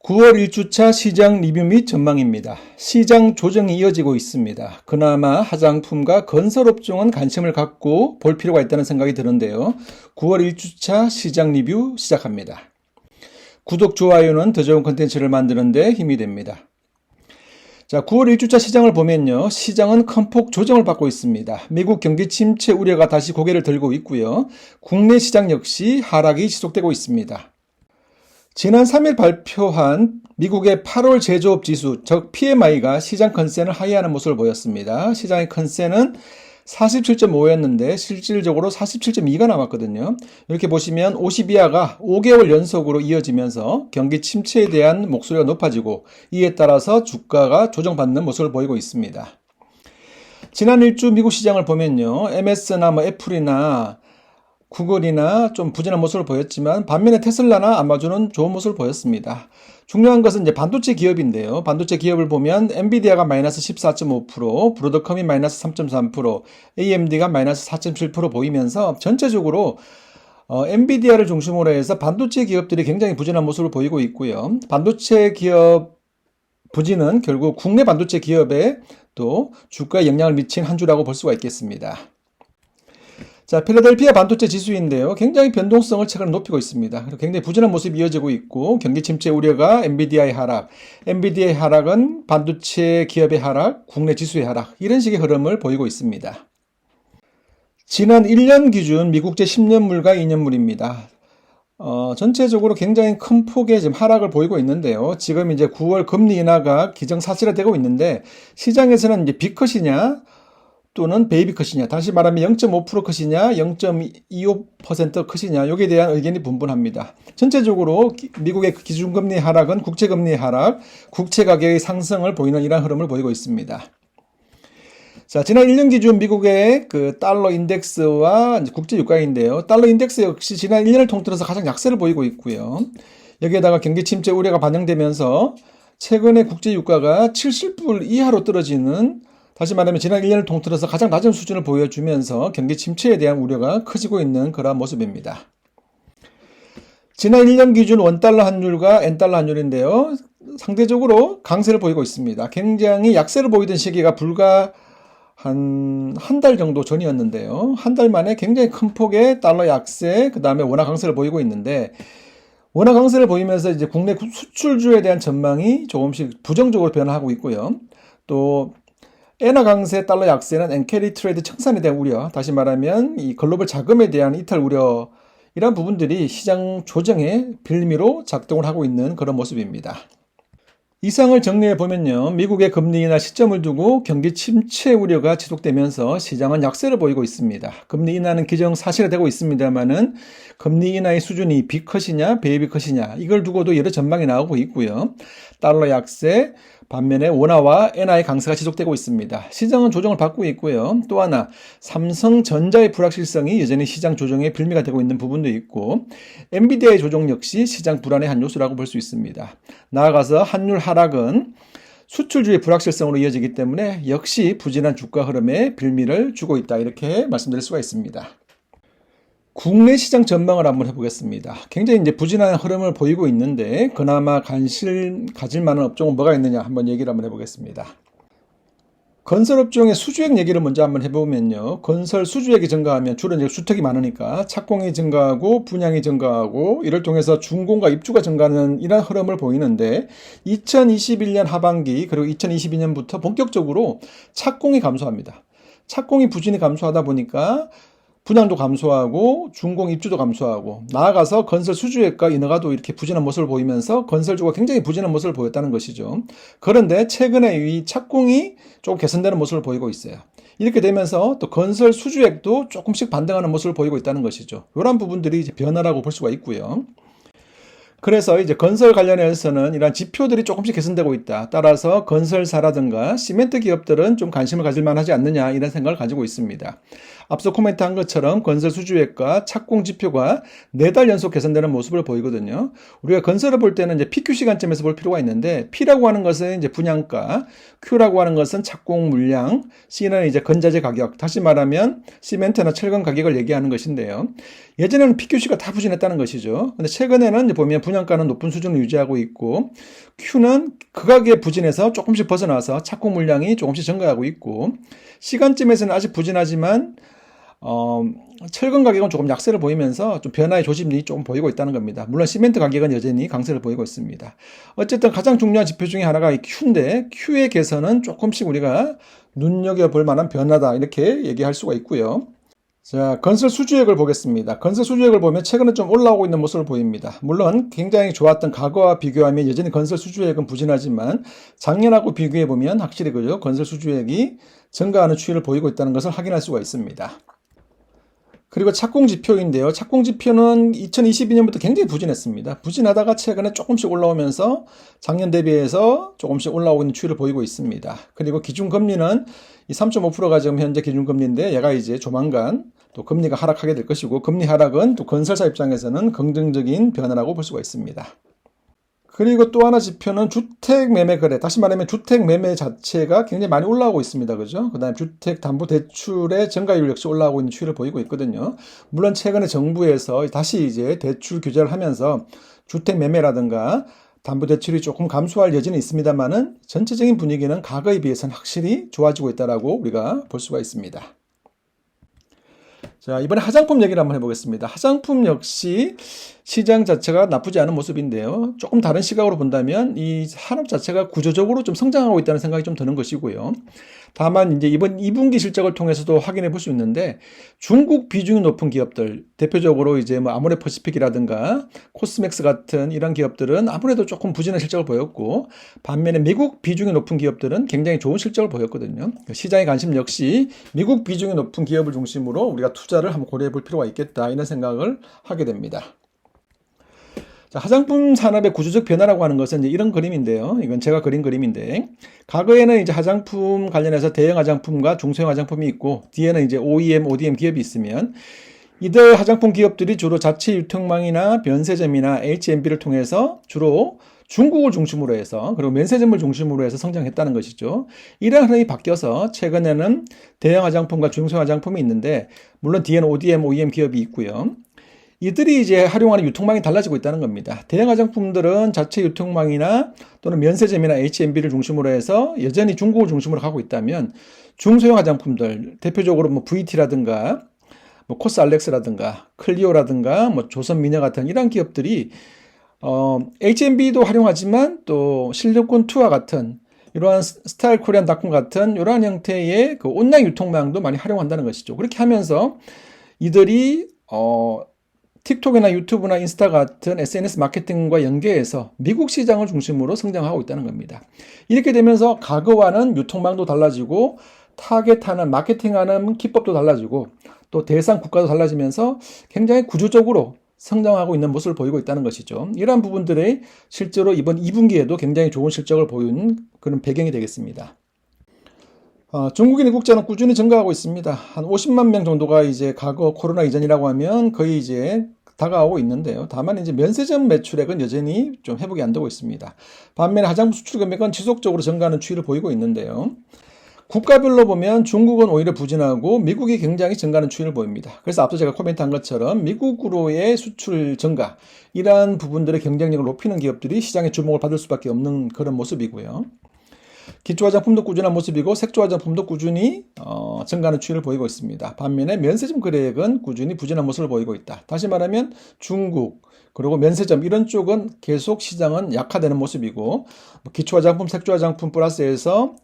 9월 1주차 시장 리뷰 및 전망입니다. 시장 조정이 이어지고 있습니다. 그나마 화장품과 건설업종은 관심을 갖고 볼 필요가 있다는 생각이 드는데요. 9월 1주차 시장 리뷰 시작합니다. 구독, 좋아요는 더 좋은 컨텐츠를 만드는 데 힘이 됩니다. 자, 9월 1주차 시장을 보면요. 시장은 큰 폭 조정을 받고 있습니다. 미국 경기 침체 우려가 다시 고개를 들고 있고요. 국내 시장 역시 하락이 지속되고 있습니다. 지난 3일 발표한 미국의 8월 제조업 지수, 즉 PMI가 시장 컨센을 하회하는 모습을 보였습니다. 시장의 컨센은 47.5였는데 실질적으로 47.2가 남았거든요. 이렇게 보시면 50 이하가 5개월 연속으로 이어지면서 경기 침체에 대한 목소리가 높아지고 이에 따라서 주가가 조정받는 모습을 보이고 있습니다. 지난 일주 미국 시장을 보면요. MS나 애플이나 구글이나 좀 부진한 모습을 보였지만 반면에 테슬라나 아마존은 좋은 모습을 보였습니다. 중요한 것은 이제 반도체 기업인데요. 반도체 기업을 보면 엔비디아가 마이너스 14.5%, 브로드컴이 마이너스 3.3%, AMD가 마이너스 4.7% 보이면서 전체적으로 엔비디아를 중심으로 해서 반도체 기업들이 굉장히 부진한 모습을 보이고 있고요. 반도체 기업 부진은 결국 국내 반도체 기업에 또 주가에 영향을 미친 한 주라고 볼 수가 있겠습니다. 자, 필라델피아 반도체 지수인데요. 굉장히 변동성을 최근에 높이고 있습니다. 굉장히 부진한 모습이 이어지고 있고 경기 침체 우려가 엔비디아의 하락, 엔비디아의 하락은 반도체 기업의 하락, 국내 지수의 하락 이런 식의 흐름을 보이고 있습니다. 지난 1년 기준 미국제 10년물과 2년물입니다. 전체적으로 굉장히 큰 폭의 지금 하락을 보이고 있는데요. 지금 이제 9월 금리 인하가 기정사실화되고 있는데 시장에서는 이제 B컷이냐 또는 베이비 컷이냐, 다시 말하면 0.5% 컷이냐, 0.25% 컷이냐, 여기에 대한 의견이 분분합니다. 전체적으로 미국의 기준금리 하락은 국채금리 하락, 국채 가격의 상승을 보이는 이러한 흐름을 보이고 있습니다. 자, 지난 1년 기준 미국의 그 달러 인덱스와 국제 유가인데요. 달러 인덱스 역시 지난 1년을 통틀어서 가장 약세를 보이고 있고요. 여기에다가 경기 침체 우려가 반영되면서 최근에 국제 유가가 70불 이하로 떨어지는, 다시 말하면 지난 1년을 통틀어서 가장 낮은 수준을 보여주면서 경기 침체에 대한 우려가 커지고 있는 그러한 모습입니다. 지난 1년 기준 원달러 환율과 엔달러 환율인데요. 상대적으로 강세를 보이고 있습니다. 굉장히 약세를 보이던 시기가 불과 한 달 정도 전이었는데요. 한 달 만에 굉장히 큰 폭의 달러 약세, 그 다음에 원화 강세를 보이고 있는데, 원화 강세를 보이면서 이제 국내 수출주에 대한 전망이 조금씩 부정적으로 변화하고 있고요. 또 엔화 강세, 달러 약세는 엔캐리 트레이드 청산에 대한 우려, 다시 말하면 이 글로벌 자금에 대한 이탈 우려, 이런 부분들이 시장 조정의 빌미로 작동을 하고 있는 그런 모습입니다. 이상을 정리해 보면요. 미국의 금리 인하 시점을 두고 경기 침체 우려가 지속되면서 시장은 약세를 보이고 있습니다. 금리 인하는 기정사실화되고 있습니다만은 금리 인하의 수준이 B컷이냐, 베이비 컷이냐 이걸 두고도 여러 전망이 나오고 있고요. 달러 약세, 반면에 원화와 엔화의 강세가 지속되고 있습니다. 시장은 조정을 받고 있고요. 또 하나 삼성전자의 불확실성이 여전히 시장 조정의 빌미가 되고 있는 부분도 있고 엔비디아의 조정 역시 시장 불안의 한 요소라고 볼 수 있습니다. 나아가서 환율 하락은 수출주의 불확실성으로 이어지기 때문에 역시 부진한 주가 흐름에 빌미를 주고 있다, 이렇게 말씀드릴 수가 있습니다. 국내 시장 전망을 한번 해보겠습니다. 굉장히 이제 부진한 흐름을 보이고 있는데 그나마 관심 가질 만한 업종은 뭐가 있느냐 한번 얘기를 한번 해보겠습니다. 건설업종의 수주액 얘기를 먼저 한번 해보면요. 건설 수주액이 증가하면 주로 이제 주택이 많으니까 착공이 증가하고 분양이 증가하고 이를 통해서 준공과 입주가 증가하는 이런 흐름을 보이는데 2021년 하반기 그리고 2022년부터 본격적으로 착공이 감소합니다. 착공이 부진이 감소하다 보니까 분양도 감소하고 준공 입주도 감소하고 나아가서 건설 수주액과 인허가도 이렇게 부진한 모습을 보이면서 건설주가 굉장히 부진한 모습을 보였다는 것이죠. 그런데 최근에 이 착공이 조금 개선되는 모습을 보이고 있어요. 이렇게 되면서 또 건설 수주액도 조금씩 반등하는 모습을 보이고 있다는 것이죠. 이런 부분들이 이제 변화라고 볼 수가 있고요. 그래서 이제 건설 관련해서는 이러한 지표들이 조금씩 개선되고 있다. 따라서 건설사라든가 시멘트 기업들은 좀 관심을 가질 만하지 않느냐 이런 생각을 가지고 있습니다. 앞서 코멘트한 것처럼 건설 수주액과 착공 지표가 4달 연속 개선되는 모습을 보이거든요. 우리가 건설을 볼 때는 이제 PQ 시간점에서 볼 필요가 있는데, P라고 하는 것은 이제 분양가, Q라고 하는 것은 착공 물량, C는 이제 건자재 가격, 다시 말하면 시멘트나 철근 가격을 얘기하는 것인데요. 예전에는 PQC가 다 부진했다는 것이죠. 근데 최근에는 보면 분양가는 높은 수준을 유지하고 있고, Q는 극악의 부진에서 조금씩 벗어나서 착공 물량이 조금씩 증가하고 있고, 시간쯤에서는 아직 부진하지만 철근 가격은 조금 약세를 보이면서 좀 변화의 조짐이 조금 보이고 있다는 겁니다. 물론 시멘트 가격은 여전히 강세를 보이고 있습니다. 어쨌든 가장 중요한 지표 중에 하나가 이 Q인데, Q의 개선은 조금씩 우리가 눈여겨볼 만한 변화다, 이렇게 얘기할 수가 있고요. 자, 건설 수주액을 보겠습니다. 건설 수주액을 보면 최근에 좀 올라오고 있는 모습을 보입니다. 물론 굉장히 좋았던 과거와 비교하면 여전히 건설 수주액은 부진하지만, 작년하고 비교해 보면 확실히 그죠, 건설 수주액이 증가하는 추이를 보이고 있다는 것을 확인할 수가 있습니다. 그리고 착공 지표인데요. 착공 지표는 2022년부터 굉장히 부진했습니다. 부진하다가 최근에 조금씩 올라오면서 작년 대비해서 조금씩 올라오고 있는 추이를 보이고 있습니다. 그리고 기준금리는 이 3.5%가 지금 현재 기준금리인데, 얘가 이제 조만간 또 금리가 하락하게 될 것이고, 금리 하락은 또 건설사 입장에서는 긍정적인 변화라고 볼 수가 있습니다. 그리고 또 하나 지표는 주택 매매 거래, 다시 말하면 주택 매매 자체가 굉장히 많이 올라오고 있습니다. 그죠? 그 다음에 주택 담보 대출의 증가율 역시 올라오고 있는 추이를 보이고 있거든요. 물론 최근에 정부에서 다시 이제 대출 규제를 하면서 주택 매매라든가 담보 대출이 조금 감소할 여지는 있습니다만은, 전체적인 분위기는 과거에 비해서는 확실히 좋아지고 있다라고 우리가 볼 수가 있습니다. 자, 이번에 화장품 얘기를 한번 해보겠습니다. 화장품 역시 시장 자체가 나쁘지 않은 모습인데요. 조금 다른 시각으로 본다면 이 산업 자체가 구조적으로 좀 성장하고 있다는 생각이 좀 드는 것이고요. 다만 이제 이번 2분기 실적을 통해서도 확인해 볼 수 있는데, 중국 비중이 높은 기업들, 대표적으로 이제 뭐 아모레퍼시픽이라든가 코스맥스 같은 이런 기업들은 아무래도 조금 부진한 실적을 보였고, 반면에 미국 비중이 높은 기업들은 굉장히 좋은 실적을 보였거든요. 시장의 관심 역시 미국 비중이 높은 기업을 중심으로 우리가 투자를 한번 고려해 볼 필요가 있겠다, 이런 생각을 하게 됩니다. 자, 화장품 산업의 구조적 변화라고 하는 것은 이제 이런 그림인데요. 이건 제가 그린 그림인데, 과거에는 이제 화장품 관련해서 대형 화장품과 중소형 화장품이 있고, 뒤에는 이제 OEM, ODM 기업이 있으면, 이들 화장품 기업들이 주로 자체 유통망이나 면세점이나 H&B를 통해서 주로 중국을 중심으로 해서, 그리고 면세점을 중심으로 해서 성장했다는 것이죠. 이런 흐름이 바뀌어서 최근에는 대형 화장품과 중소형 화장품이 있는데, 물론 뒤에는 ODM, OEM 기업이 있고요. 이들이 이제 활용하는 유통망이 달라지고 있다는 겁니다. 대형 화장품들은 자체 유통망이나 또는 면세점이나 H&B를 중심으로 해서 여전히 중국을 중심으로 가고 있다면, 중소형 화장품들, 대표적으로 뭐 VT라든가, 뭐 코스 알렉스라든가, 클리오라든가, 뭐 조선미녀 같은 이런 기업들이 H&B도 활용하지만 또 실리콘 투와 같은 이러한 스타일 코리안닷컴 같은 이러한 형태의 그 온라인 유통망도 많이 활용한다는 것이죠. 그렇게 하면서 이들이 틱톡이나 유튜브나 인스타 같은 SNS 마케팅과 연계해서 미국 시장을 중심으로 성장하고 있다는 겁니다. 이렇게 되면서 과거와는 유통망도 달라지고, 타겟하는 마케팅하는 기법도 달라지고, 또 대상 국가도 달라지면서 굉장히 구조적으로 성장하고 있는 모습을 보이고 있다는 것이죠. 이러한 부분들이 실제로 이번 2분기에도 굉장히 좋은 실적을 보이는 그런 배경이 되겠습니다. 중국인 입국자는 꾸준히 증가하고 있습니다. 한 50만 명 정도가 이제 과거 코로나 이전이라고 하면 거의 이제 다가오고 있는데요. 다만 이제 면세점 매출액은 여전히 좀 회복이 안 되고 있습니다. 반면에 화장품 수출 금액은 지속적으로 증가하는 추이를 보이고 있는데요. 국가별로 보면 중국은 오히려 부진하고 미국이 굉장히 증가하는 추이를 보입니다. 그래서 앞서 제가 코멘트한 것처럼 미국으로의 수출 증가, 이러한 부분들의 경쟁력을 높이는 기업들이 시장의 주목을 받을 수밖에 없는 그런 모습이고요. 기초화장품도 꾸준한 모습이고, 색조화장품도 꾸준히 증가하는 추이를 보이고 있습니다. 반면에 면세점 거래액은 꾸준히 부진한 모습을 보이고 있다. 다시 말하면 중국, 그리고 면세점 이런 쪽은 계속 시장은 약화되는 모습이고, 기초화장품, 색조화장품 플러스해서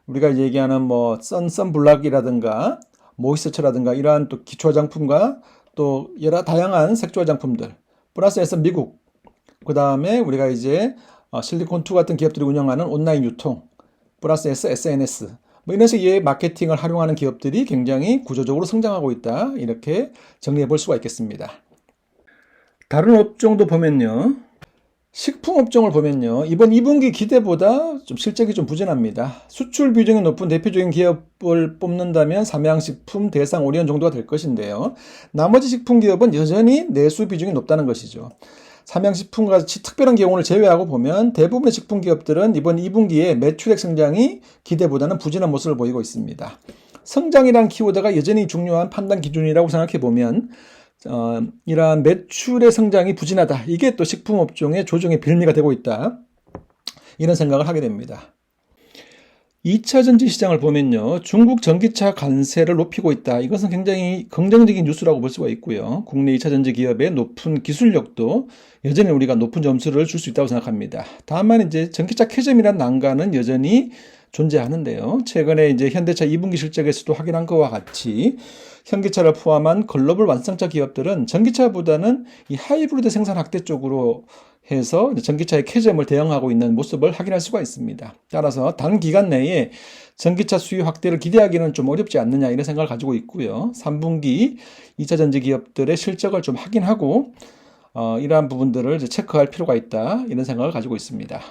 우리가 얘기하는 뭐 선블락이라든가 모이스처라든가 이러한 또 기초화장품과 또 여러 다양한 색조화장품들 플러스해서 미국, 그 다음에 우리가 이제 실리콘2 같은 기업들이 운영하는 온라인 유통 플러스해서 SNS, 뭐 이런 식의 마케팅을 활용하는 기업들이 굉장히 구조적으로 성장하고 있다, 이렇게 정리해 볼 수가 있겠습니다. 다른 업종도 보면요, 식품업종을 보면요. 이번 2분기 기대보다 좀 실적이 좀 부진합니다. 수출 비중이 높은 대표적인 기업을 뽑는다면 삼양식품, 대상, 오리온 정도가 될 것인데요. 나머지 식품 기업은 여전히 내수 비중이 높다는 것이죠. 삼양식품과 같이 특별한 경우를 제외하고 보면 대부분의 식품 기업들은 이번 2분기에 매출액 성장이 기대보다는 부진한 모습을 보이고 있습니다. 성장이라는 키워드가 여전히 중요한 판단 기준이라고 생각해 보면 이러한 매출의 성장이 부진하다. 이게 또 식품업종의 조정의 빌미가 되고 있다. 이런 생각을 하게 됩니다. 2차 전지 시장을 보면요. 중국 전기차 관세를 높이고 있다. 이것은 굉장히 긍정적인 뉴스라고 볼 수가 있고요. 국내 2차 전지 기업의 높은 기술력도 여전히 우리가 높은 점수를 줄 수 있다고 생각합니다. 다만 이제 전기차 캐즘이라는 난관은 여전히 존재하는데요. 최근에 이제 현대차 2분기 실적에서도 확인한 것과 같이 현기차를 포함한 글로벌 완성차 기업들은 전기차보다는 이 하이브리드 생산 확대 쪽으로 해서 전기차의 캐즘을 대응하고 있는 모습을 확인할 수가 있습니다. 따라서 단기간 내에 전기차 수요 확대를 기대하기는 좀 어렵지 않느냐 이런 생각을 가지고 있고요. 3분기 2차 전지 기업들의 실적을 좀 확인하고 이러한 부분들을 이제 체크할 필요가 있다 이런 생각을 가지고 있습니다.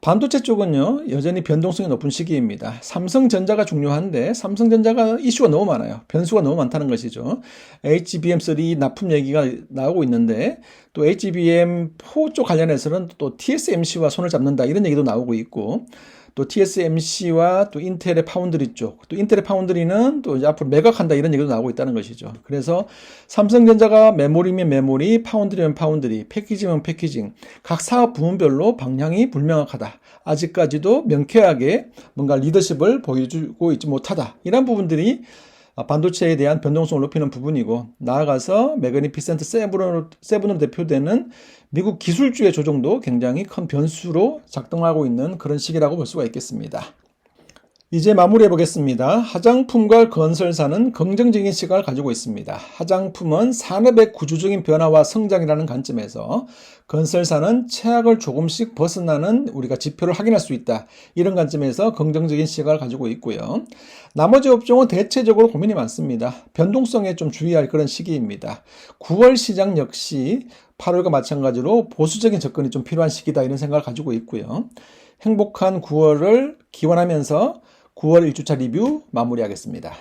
반도체 쪽은요, 여전히 변동성이 높은 시기입니다. 삼성전자가 중요한데, 삼성전자가 이슈가 너무 많아요. 변수가 너무 많다는 것이죠. HBM3 납품 얘기가 나오고 있는데, 또 HBM4 쪽 관련해서는 또 TSMC와 손을 잡는다, 이런 얘기도 나오고 있고, 또 TSMC와 또 인텔의 파운드리 쪽, 또 인텔의 파운드리는 또 이제 앞으로 매각한다 이런 얘기도 나오고 있다는 것이죠. 그래서 삼성전자가 메모리면 메모리, 파운드리면 파운드리, 패키징은 패키징, 각 사업 부문별로 방향이 불명확하다. 아직까지도 명쾌하게 뭔가 리더십을 보여주고 있지 못하다. 이런 부분들이 반도체에 대한 변동성을 높이는 부분이고, 나아가서 매그니피센트 세븐으로 대표되는 미국 기술주의 조정도 굉장히 큰 변수로 작동하고 있는 그런 시기라고 볼 수가 있겠습니다. 이제 마무리해 보겠습니다. 화장품과 건설사는 긍정적인 시각을 가지고 있습니다. 화장품은 산업의 구조적인 변화와 성장이라는 관점에서, 건설사는 최악을 조금씩 벗어나는 우리가 지표를 확인할 수 있다. 이런 관점에서 긍정적인 시각을 가지고 있고요. 나머지 업종은 대체적으로 고민이 많습니다. 변동성에 좀 주의할 그런 시기입니다. 9월 시장 역시 8월과 마찬가지로 보수적인 접근이 좀 필요한 시기다 이런 생각을 가지고 있고요. 행복한 9월을 기원하면서 9월 1주차 리뷰 마무리하겠습니다.